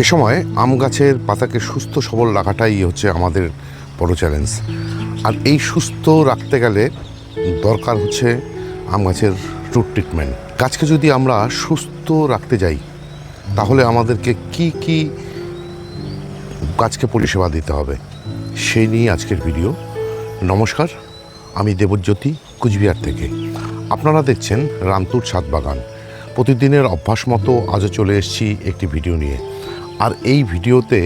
এ সময় আম গাছের পাতাকে সুস্থ সবল রাখাটাই হচ্ছে আমাদের বড় চ্যালেঞ্জ। আর এই সুস্থ রাখতে গেলে দরকার হচ্ছে আম গাছের রুট ট্রিটমেন্ট। গাছকে যদি আমরা সুস্থ রাখতে যাই তাহলে আমাদেরকে কি গাছকে পরিষেবা দিতে হবে সেই নিয়ে আজকের ভিডিও। নমস্কার, আমি দেবজ্যোতি, কুচবিহার থেকে। আপনারা দেখছেন রামতুর ছাদ বাগান। প্রতিদিনের অভ্যাস মতো আজও চলে এসেছি একটি ভিডিও নিয়ে। আর এই ভিডিওতে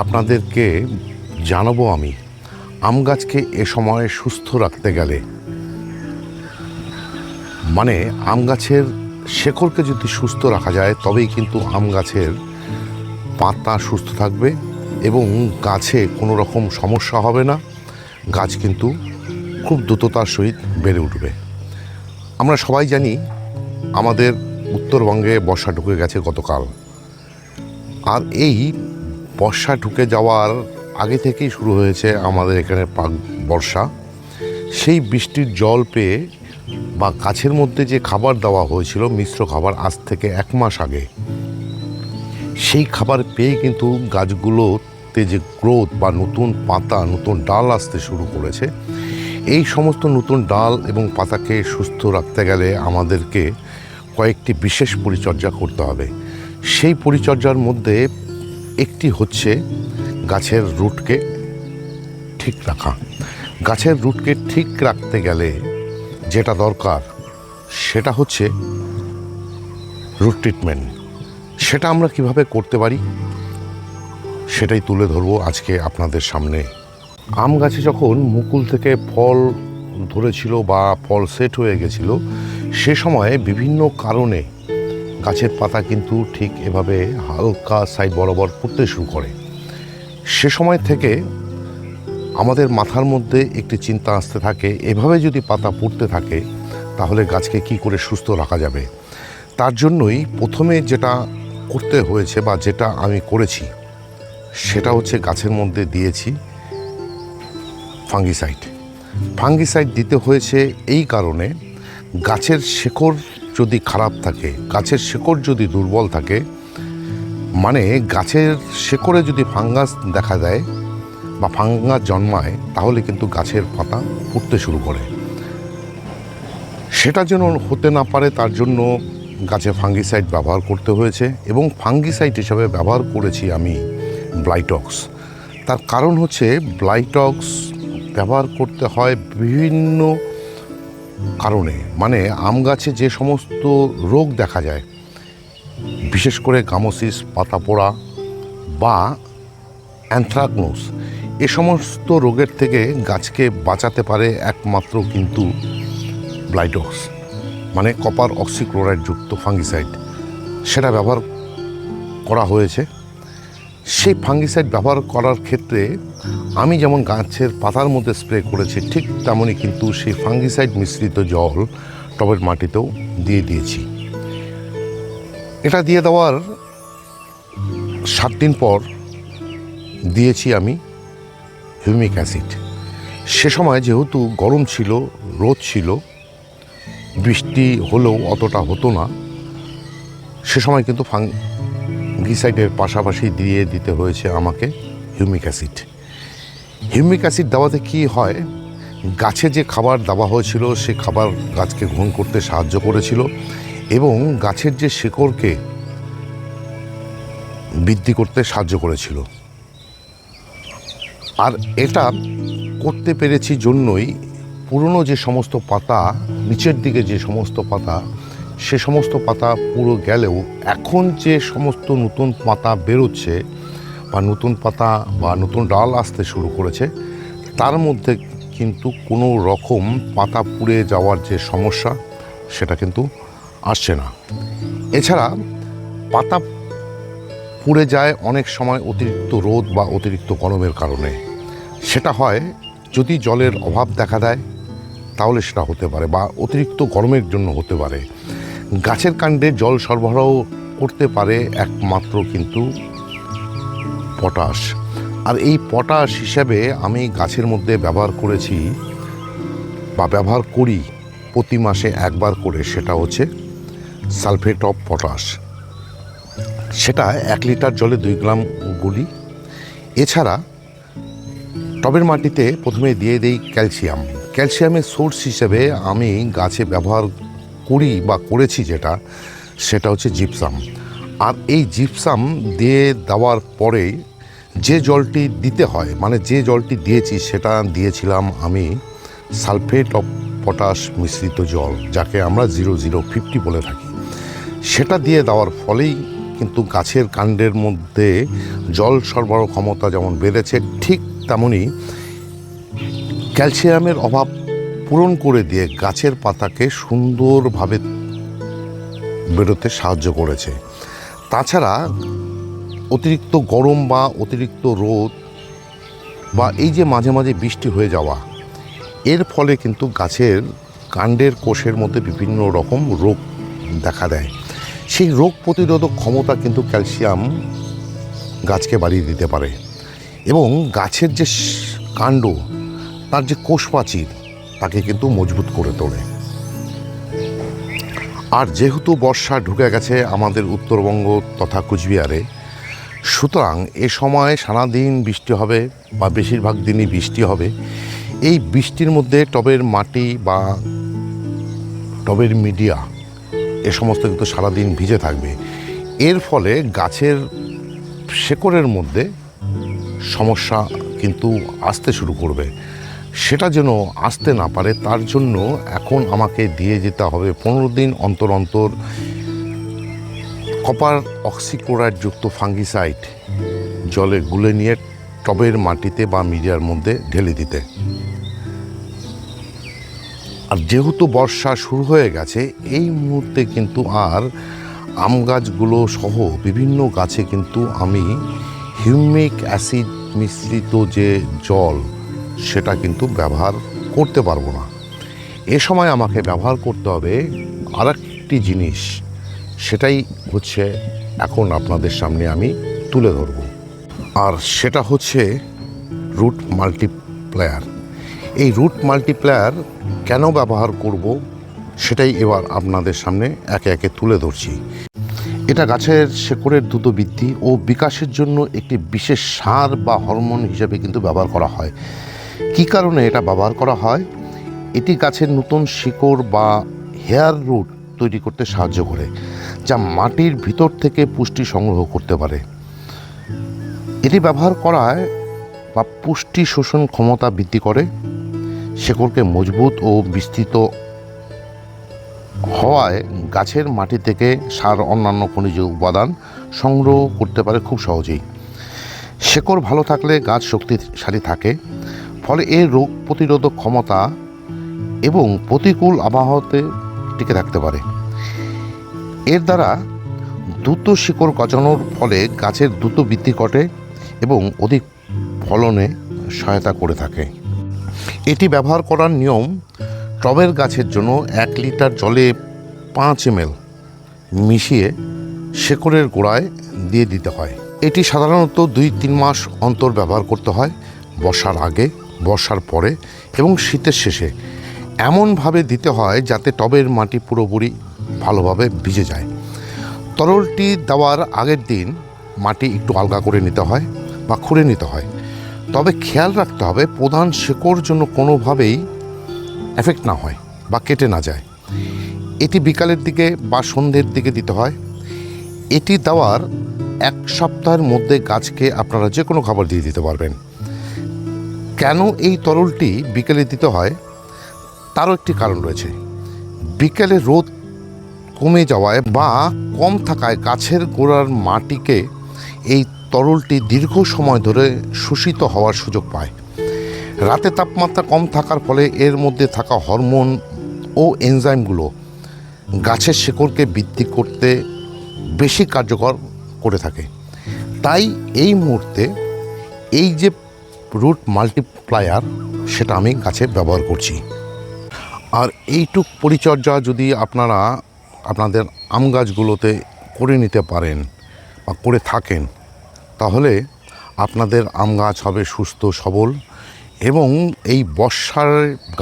আপনাদেরকে জানাবো আমি আম গাছকে এ সময় সুস্থ রাখতে গেলে, মানে আম গাছের শেকড়কে যদি সুস্থ রাখা যায় তবেই কিন্তু আম গাছের পাতা সুস্থ থাকবে এবং গাছে কোনো রকম সমস্যা হবে না। গাছ কিন্তু খুব দ্রুততার সহিত বেড়ে উঠবে। আমরা সবাই জানি আমাদের উত্তরবঙ্গে বর্ষা ঢুকে গেছে গতকাল। আর এই বর্ষা ঢুকে যাওয়ার আগে থেকেই শুরু হয়েছে আমাদের এখানে বর্ষা। সেই বৃষ্টির জল পেয়ে বা গাছের মধ্যে যে খাবার দেওয়া হয়েছিল মিশ্র খাবার আজ থেকে 1 মাস আগে, সেই খাবার পেয়ে কিন্তু গাছগুলোতে যে গ্রোথ বা নতুন পাতা, নতুন ডাল আসতে শুরু করেছে। এই সমস্ত নতুন ডাল এবং পাতাকে সুস্থ রাখতে গেলে আমাদেরকে কয়েকটি বিশেষ পরিচর্যা করতে হবে। সেই পরিচর্যার মধ্যে একটি হচ্ছে গাছের রুটকে ঠিক রাখা। গাছের রুটকে ঠিক রাখতে গেলে যেটা দরকার সেটা হচ্ছে রুট ট্রিটমেন্ট। সেটা আমরা কিভাবে করতে পারি সেটাই তুলে ধরবো আজকে আপনাদের সামনে। আম গাছে যখন মুকুল থেকে ফল ধরেছিল বা ফল সেট হয়ে গেছিল, সে সময়ে বিভিন্ন কারণে গাছের পাতা কিন্তু ঠিক এভাবে হালকা সাইড বরাবর পড়তে শুরু করে। সে সময় থেকে আমাদের মাথার মধ্যে একটি চিন্তা আসতে থাকে, এভাবে যদি পাতা পড়তে থাকে তাহলে গাছকে কি করে সুস্থ রাখা যাবে। তার জন্যই প্রথমে যেটা করতে হয়েছে বা যেটা আমি করেছি সেটা হচ্ছে গাছের মধ্যে দিয়েছি ফাঙ্গিসাইড। ফাঙ্গিসাইড দিতে হয়েছে এই কারণে, গাছের শেকড় যদি খারাপ থাকে, গাছের শেকড় যদি দুর্বল থাকে, মানে গাছের শেকড়ে যদি ফাঙ্গাস দেখা দেয় বা ফাঙ্গাস জন্মায়, তাহলে কিন্তু গাছের পাতা পুড়তে শুরু করে। সেটা যেন হতে না পারে তার জন্য গাছে ফাঙ্গিসাইড ব্যবহার করতে হয়েছে এবং ফাঙ্গিসাইড হিসাবে ব্যবহার করেছি আমি ব্লাইটক্স। তার কারণ হচ্ছে ব্লাইটক্স ব্যবহার করতে হয় বিভিন্ন কারণে, মানে আম গাছে যে সমস্ত রোগ দেখা যায়, বিশেষ করে গামোসিস, পাতা পোড়া বা অ্যানথ্রাকনোস, এ সমস্ত রোগের থেকে গাছকে বাঁচাতে পারে একমাত্র কিন্তু ব্লাইটক্স, মানে কপার অক্সিক্লোরাইড যুক্ত ফাঙ্গিসাইড। সেটা ব্যবহার করা হয়েছে। সেই ফাঙ্গিসাইড ব্যবহার করার ক্ষেত্রে আমি যেমন গাছের পাতার মধ্যে স্প্রে করেছি, ঠিক তেমনই কিন্তু সেই ফাঙ্গিসাইড মিশ্রিত জল টবের মাটিতেও দিয়ে দিয়েছি। এটা দিয়ে দেওয়ার 7 দিন পর দিয়েছি আমি হিউমিক অ্যাসিড। সে সময় যেহেতু গরম ছিল, রোদ ছিল, বৃষ্টি হলেও অতটা হতো না, সে সময় কিন্তু ফাঙ্গিসাইডের পাশাপাশি দিয়ে দিতে হয়েছে আমাকে হিউমিক অ্যাসিড। হিউমিক অ্যাসিড দেওয়াতে কি হয়, গাছে যে খাবার দেওয়া হয়েছিল সে খাবার গাছকে গ্রহণ করতে সাহায্য করেছিল এবং গাছের যে শেকড়কে বৃদ্ধি করতে সাহায্য করেছিল। আর এটা করতে পেরেছি জন্যই পুরনো যে সমস্ত পাতা, নিচের দিকে যে সমস্ত পাতা, সে সমস্ত পাতা পুরো গেলেও এখন যে সমস্ত নতুন পাতা বেরোচ্ছে বা নতুন পাতা বা নতুন ডাল আসতে শুরু করেছে, তার মধ্যে কিন্তু কোনো রকম পাতা পুড়ে যাওয়ার যে সমস্যা সেটা কিন্তু আসছে না। এছাড়া পাতা পুড়ে যায় অনেক সময় অতিরিক্ত রোদ বা অতিরিক্ত গরমের কারণে। সেটা হয় যদি জলের অভাব দেখা দেয় তাহলে সেটা হতে পারে, বা অতিরিক্ত গরমের জন্য হতে পারে। গাছের কাণ্ডে জল সরবরাহ করতে পারে একমাত্র কিন্তু পটাশ। আর এই পটাশ হিসেবে আমি গাছের মধ্যে ব্যবহার করেছি বা ব্যবহার করি প্রতি মাসে 1বার করে, সেটা হচ্ছে সালফেট অফ পটাশ। সেটা 1 লিটার জলে 2 গ্রাম গুলি। এছাড়া টবের মাটিতে প্রথমে দিয়ে দিই ক্যালসিয়াম। ক্যালসিয়ামের সোর্স হিসেবে আমি গাছে ব্যবহার করি বা করেছি সেটা হচ্ছে জিপসাম। আর এই জিপসাম দিয়ে দেওয়ার পরে যে জলটি দিতে হয়, মানে যে জলটি দিয়েছি সেটা দিয়েছিলাম আমি সালফেট অফ পটাশ মিশ্রিত জল, যাকে আমরা 0050 বলে থাকি। সেটা দিয়ে দেওয়ার ফলেই কিন্তু গাছের কাণ্ডের মধ্যে জল সরবরাহ ক্ষমতা যেমন বেড়েছে, ঠিক তেমনই ক্যালসিয়ামের অভাব পূরণ করে দিয়ে গাছের পাতাকে সুন্দরভাবে বেরোতে সাহায্য করেছে। তাছাড়া অতিরিক্ত গরম বা অতিরিক্ত রোদ বা এই যে মাঝে মাঝে বৃষ্টি হয়ে যাওয়া, এর ফলে কিন্তু গাছের কাণ্ডের কোষের মধ্যে বিভিন্ন রকম রোগ দেখা দেয়। সেই রোগ প্রতিরোধক ক্ষমতা কিন্তু ক্যালসিয়াম গাছকে বাড়িয়ে দিতে পারে এবং গাছের যে কাণ্ড, তার যে কোষ প্রাচীর, তাকে কিন্তু মজবুত করে তোলে। আর যেহেতু বর্ষা ঢুকে গেছে আমাদের উত্তরবঙ্গ তথা কুচবিহারে, সুতরাং এ সময় সারাদিন বৃষ্টি হবে বা বেশিরভাগ দিনই বৃষ্টি হবে। এই বৃষ্টির মধ্যে টবের মাটি বা টবের মিডিয়া এ সমস্ত কিন্তু সারাদিন ভিজে থাকবে। এর ফলে গাছের শেকড়ের মধ্যে সমস্যা কিন্তু আসতে শুরু করবে। সেটা যেন আসতে না পারে তার জন্য এখন আমাকে দিয়ে যেতে হবে 15 দিন অন্তর অন্তর কপার অক্সিক্লোরাইড যুক্ত ফাঙ্গিসাইড জলে গুলে নিয়ে টবের মাটিতে বা মিডিয়ার মধ্যে ঢেলে দিতে। আর যেহেতু বর্ষা শুরু হয়ে গেছে, এই মুহূর্তে কিন্তু আর আম গাছগুলো সহ বিভিন্ন গাছে কিন্তু আমি হিউমিক অ্যাসিড মিশ্রিত যে জল সেটা কিন্তু ব্যবহার করতে পারবো না। এ সময় আমাকে ব্যবহার করতে হবে আরেকটি জিনিস, সেটাই হচ্ছে এখন আপনাদের সামনে আমি তুলে ধরব। আর সেটা হচ্ছে রুট মাল্টিপ্লায়ার। এই রুট মাল্টিপ্লায়ার কেন ব্যবহার করব সেটাই এবার আপনাদের সামনে একে একে তুলে ধরছি। এটা গাছের শেকড়ের দ্রুত বৃদ্ধি ও বিকাশের জন্য একটি বিশেষ সার বা হরমোন হিসেবে কিন্তু ব্যবহার করা হয়। কী কারণে এটা ব্যবহার করা হয়? এটি গাছের নতুন শিকড় বা হেয়ার রুট তৈরি করতে সাহায্য করে, যা মাটির ভিতর থেকে পুষ্টি সংগ্রহ করতে পারে। এটি ব্যবহার করায় বা পুষ্টি শোষণ ক্ষমতা বৃদ্ধি করে, শেকড়কে মজবুত ও বিস্তৃত হওয়ায় গাছের মাটি থেকে সার অন্যান্য খনিজ উপাদান সংগ্রহ করতে পারে খুব সহজেই। শেকড় ভালো থাকলে গাছ শক্তিশালী থাকে, ফলে এর রোগ প্রতিরোধক ক্ষমতা এবং প্রতিকূল আবহাওয়াতে টিকে থাকতে পারে। এর দ্বারা দ্রুত শিকড় গজানোর ফলে গাছের দ্রুত বৃদ্ধি ঘটে এবং অধিক ফলনে সহায়তা করে থাকে। এটি ব্যবহার করার নিয়ম: টবের গাছের জন্য 1 লিটার জলে 5 ml মিশিয়ে শেকড়ের গোড়ায় দিয়ে দিতে হয়। এটি সাধারণত 2-3 মাস অন্তর ব্যবহার করতে হয়, বর্ষার আগে, বর্ষার পরে এবং শীতের শেষে। এমনভাবে দিতে হয় যাতে টবের মাটি পুরোপুরি ভালোভাবে ভিজে যায়। তরলটি দেওয়ার আগের দিন মাটি একটু আলগা করে নিতে হয় বা খুঁড়ে নিতে হয়। তবে খেয়াল রাখতে হবে প্রধান শেকড় জন্য কোনোভাবেই এফেক্ট না হয় বা কেটে না যায়। এটি বিকালের দিকে বা সন্ধ্যের দিকে দিতে হয়। এটি দেওয়ার 1 সপ্তাহের মধ্যে গাছকে আপনারা যে কোনো খাবার দিয়ে দিতে পারবেন। কেন এই তরলটি বিকেলে দিতে হয় তারও একটি কারণ রয়েছে। বিকেলে রোদ কমে যাওয়ায় বা কম থাকায় গাছের গোড়ার মাটিকে এই তরলটি দীর্ঘ সময় ধরে শোষিত হওয়ার সুযোগ পায়। রাতে তাপমাত্রা কম থাকার ফলে এর মধ্যে থাকা হরমোন ও এনজাইমগুলো গাছের শেকড়কে বৃদ্ধি করতে বেশি কার্যকর করে থাকে। তাই এই মুহূর্তে এই যে রুট মাল্টিপ্লায়ার, সেটা আমি গাছে ব্যবহার করছি। আর এইটুক পরিচর্যা যদি আপনারা আপনাদের আম গাছগুলোতে করে নিতে পারেন বা করে থাকেন, তাহলে আপনাদের আম গাছ হবে সুস্থ সবল এবং এই বর্ষার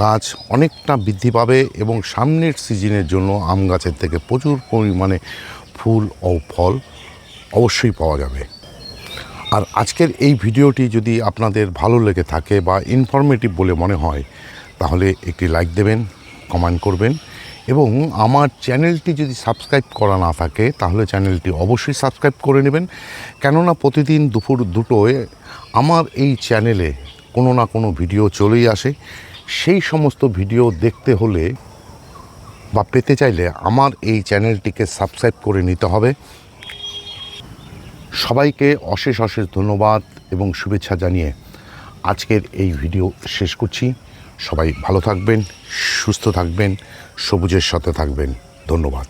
গাছ অনেকটা বৃদ্ধি পাবে এবং সামনের সিজনের জন্য আম গাছের থেকে প্রচুর পরিমাণে ফুল ও ফল অবশ্যই পাওয়া যাবে। আর আজকের এই ভিডিওটি যদি আপনাদের ভালো লেগে থাকে বা ইনফরমেটিভ বলে মনে হয়, তাহলে একটি লাইক দেবেন, কমেন্ট করবেন, এবং আমার চ্যানেলটি যদি সাবস্ক্রাইব করা না থাকে তাহলে চ্যানেলটি অবশ্যই সাবস্ক্রাইব করে নেবেন। কেননা প্রতিদিন দুপুর 2টোয় আমার এই চ্যানেলে কোনো না কোনো ভিডিও চলেই আসে। সেই সমস্ত ভিডিও দেখতে হলে বা পেতে চাইলে আমার এই চ্যানেলটিকে সাবস্ক্রাইব করে নিতে হবে। সবাইকে অশেষ অশেষ ধন্যবাদ এবং শুভেচ্ছা জানিয়ে আজকের এই ভিডিও শেষ করছি। সবাই ভালো থাকবেন, সুস্থ থাকবেন, সবুজের সাথে থাকবেন। ধন্যবাদ।